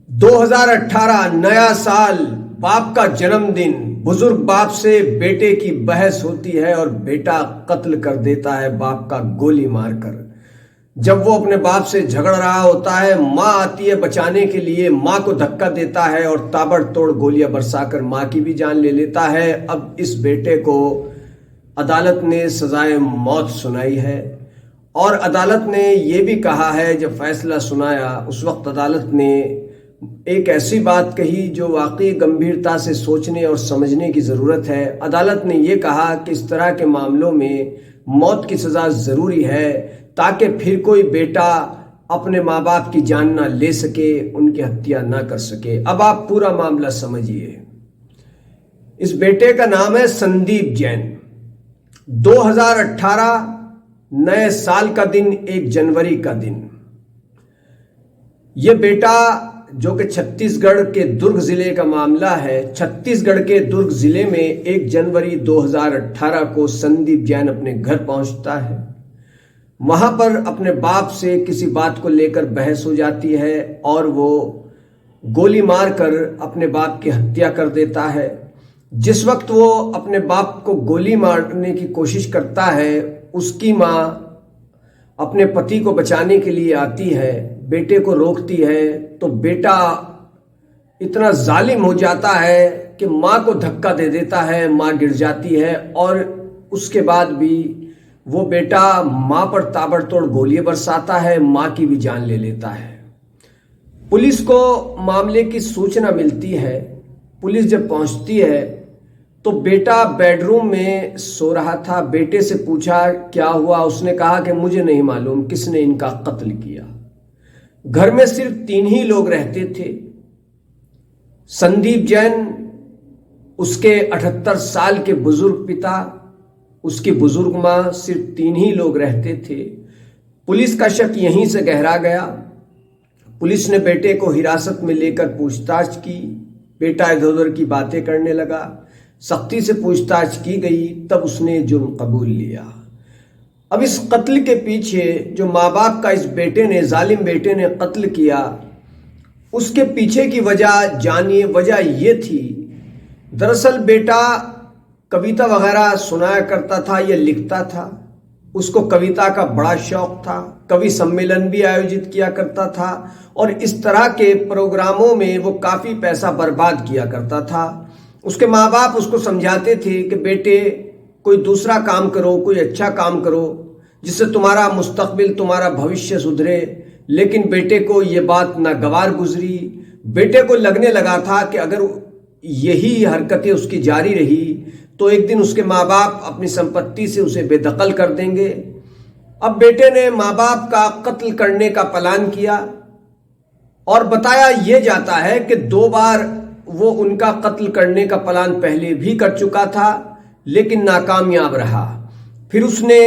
2018 नया साल, बाप का जन्मदिन। बुजुर्ग बाप से बेटे की बहस होती है और बेटा कत्ल कर देता है बाप का गोली मारकर। जब वो अपने बाप से झगड़ रहा होता है, माँ आती है बचाने के लिए, माँ को धक्का देता है और ताबड़तोड़ गोलियां बरसाकर माँ की भी जान ले लेता है। अब इस बेटे को अदालत ने सजाए मौत सुनाई है और अदालत ने ये भी कहा है, जब फैसला सुनाया उस वक्त अदालत ने एक ऐसी बात कही जो वाकई गंभीरता से सोचने और समझने की ज़रूरत है। अदालत ने ये कहा कि इस तरह के मामलों में मौत की सज़ा ज़रूरी है ताकि फिर कोई बेटा अपने माँ बाप की जान ना ले सके, उनकी हत्या ना कर सके। अब आप पूरा मामला समझिए। इस बेटे का नाम है संदीप जैन। 2018 नए साल का दिन, 1 जनवरी का दिन। यह बेटा जो कि छत्तीसगढ़ के दुर्ग जिले का मामला है, छत्तीसगढ़ के दुर्ग जिले में 1 जनवरी 2018 को संदीप जैन अपने घर पहुंचता है। वहां पर अपने बाप से किसी बात को लेकर बहस हो जाती है और वो गोली मारकर अपने बाप की हत्या कर देता है। जिस वक्त वो अपने बाप को गोली मारने की कोशिश करता है, उसकी माँ अपने पति को बचाने के लिए आती है, बेटे को रोकती है, तो बेटा इतना जालिम हो जाता है कि माँ को धक्का दे देता है, माँ गिर जाती है और उसके बाद भी वो बेटा माँ पर ताबड़तोड़ गोलियां बरसाता है, माँ की भी जान ले लेता है। पुलिस को मामले की सूचना मिलती है। पुलिस जब पहुंचती है तो बेटा बेडरूम में सो रहा था। बेटे से पूछा क्या हुआ, उसने कहा कि मुझे नहीं मालूम किसने इनका कत्ल किया। घर में सिर्फ 3 ही लोग रहते थे, संदीप जैन, उसके 78 साल के बुजुर्ग पिता, उसकी बुजुर्ग मां, सिर्फ 3 ही लोग रहते थे। पुलिस का शक यहीं से गहरा गया। पुलिस ने बेटे को हिरासत में लेकर पूछताछ की। बेटा इधर उधर की बातें करने लगा। सख्ती से पूछताछ की गई, तब उसने जुर्म कबूल लिया। अब इस कत्ल के पीछे जो माँ बाप का इस बेटे ने, जालिम बेटे ने कत्ल किया, उसके पीछे की वजह जानिए। वजह ये थी, दरअसल बेटा कविता वगैरह सुनाया करता था, ये लिखता था, उसको कविता का बड़ा शौक था, कवि सम्मेलन भी आयोजित किया करता था और इस तरह के प्रोग्रामों में वो काफ़ी पैसा बर्बाद किया करता था। उसके माँ बाप उसको समझाते थे कि बेटे कोई दूसरा काम करो, कोई अच्छा काम करो जिससे तुम्हारा मुस्तकबिल, तुम्हारा भविष्य सुधरे। लेकिन बेटे को ये बात नागवार गुजरी। बेटे को लगने लगा था कि अगर यही हरकतें उसकी जारी रही तो एक दिन उसके माँ बाप अपनी संपत्ति से उसे बेदखल कर देंगे। अब बेटे ने माँ बाप का कत्ल करने का प्लान किया और बताया ये जाता है कि 2 बार वो उनका कत्ल करने का प्लान पहले भी कर चुका था लेकिन नाकामयाब रहा। फिर उसने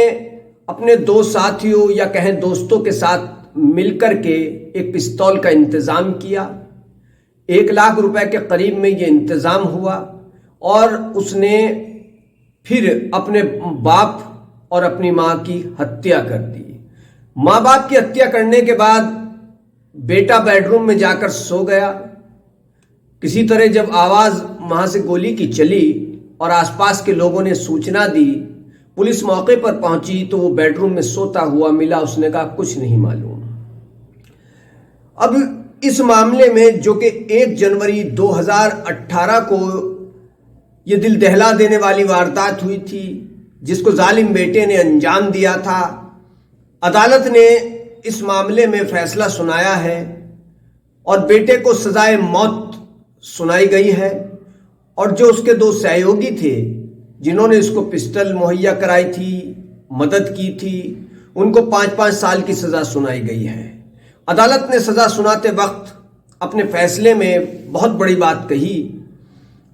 अपने 2 साथियों या कहें दोस्तों के साथ मिलकर के एक पिस्तौल का इंतज़ाम किया। 1 लाख रुपए के करीब में ये इंतज़ाम हुआ और उसने फिर अपने बाप और अपनी माँ की हत्या कर दी। माँ बाप की हत्या करने के बाद बेटा बेडरूम में जाकर सो गया। किसी तरह जब आवाज़ वहाँ से गोली की चली और आसपास के लोगों ने सूचना दी, पुलिस मौके पर पहुंची तो वो बेडरूम में सोता हुआ मिला। उसने कहा कुछ नहीं मालूम। अब इस मामले में जो कि 1 जनवरी 2018 को ये दिल दहला देने वाली वारदात हुई थी, जिसको जालिम बेटे ने अंजाम दिया था, अदालत ने इस मामले में फैसला सुनाया है और बेटे को सजाए मौत सुनाई गई है। और जो उसके 2 सहयोगी थे जिन्होंने इसको पिस्टल मुहैया कराई थी, मदद की थी, उनको 5-5 साल की सज़ा सुनाई गई है। अदालत ने सज़ा सुनाते वक्त अपने फैसले में बहुत बड़ी बात कही।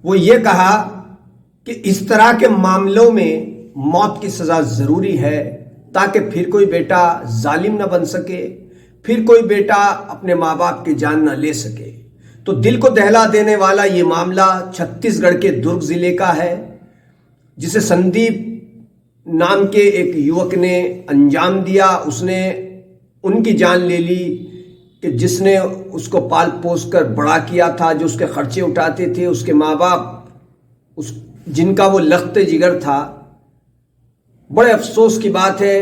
वो ये कहा कि इस तरह के मामलों में मौत की सज़ा ज़रूरी है ताकि फिर कोई बेटा जालिम ना बन सके, फिर कोई बेटा अपने माँ बाप की जान ना ले सके। तो दिल को दहला देने वाला ये मामला छत्तीसगढ़ के दुर्ग जिले का है, जिसे संदीप नाम के एक युवक ने अंजाम दिया। उसने उनकी जान ले ली। कि जिसने उसको पाल पोस कर बड़ा किया था, जो उसके खर्चे उठाते थे, उसके माँ बाप, उस जिनका वो लख्त जिगर था। बड़े अफसोस की बात है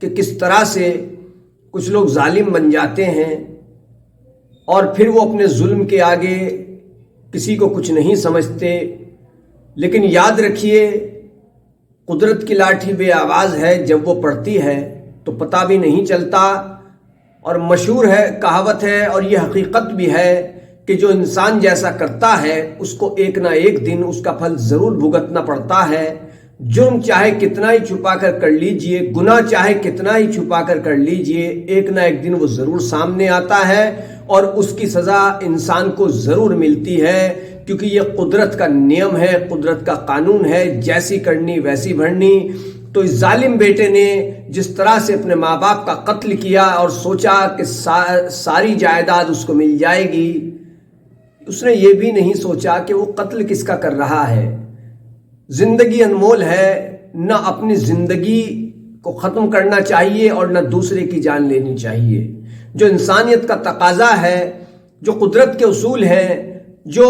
कि किस तरह से कुछ लोग जालिम बन जाते हैं और फिर वो अपने जुल्म के आगे किसी को कुछ नहीं समझते। लेकिन याद रखिए, कुदरत की लाठी बेआवाज़ है, जब वो पड़ती है तो पता भी नहीं चलता। और मशहूर है, कहावत है और ये हकीकत भी है कि जो इंसान जैसा करता है उसको एक ना एक दिन उसका फल ज़रूर भुगतना पड़ता है। जुर्म चाहे कितना ही छुपा कर लीजिए, गुनाह चाहे कितना ही छुपा कर लीजिए, एक ना एक दिन वो ज़रूर सामने आता है और उसकी सज़ा इंसान को ज़रूर मिलती है, क्योंकि ये कुदरत का नियम है, कुदरत का कानून है, जैसी करनी वैसी भरनी। तो इस जालिम बेटे ने जिस तरह से अपने माँ बाप का कत्ल किया और सोचा कि सारी जायदाद उसको मिल जाएगी, उसने ये भी नहीं सोचा कि वो कत्ल किसका कर रहा है। जिंदगी अनमोल है, न अपनी जिंदगी को ख़त्म करना चाहिए और न दूसरे की जान लेनी चाहिए। जो इंसानियत का तकाजा है, जो कुदरत के उसूल हैं, जो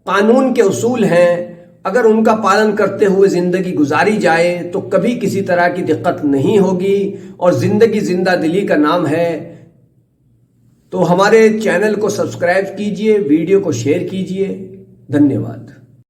कानून के उसूल हैं, अगर उनका पालन करते हुए ज़िंदगी गुजारी जाए तो कभी किसी तरह की दिक्कत नहीं होगी। और ज़िंदगी जिंदा दिली का नाम है। तो हमारे चैनल को सब्सक्राइब कीजिए, वीडियो को शेयर कीजिए। धन्यवाद।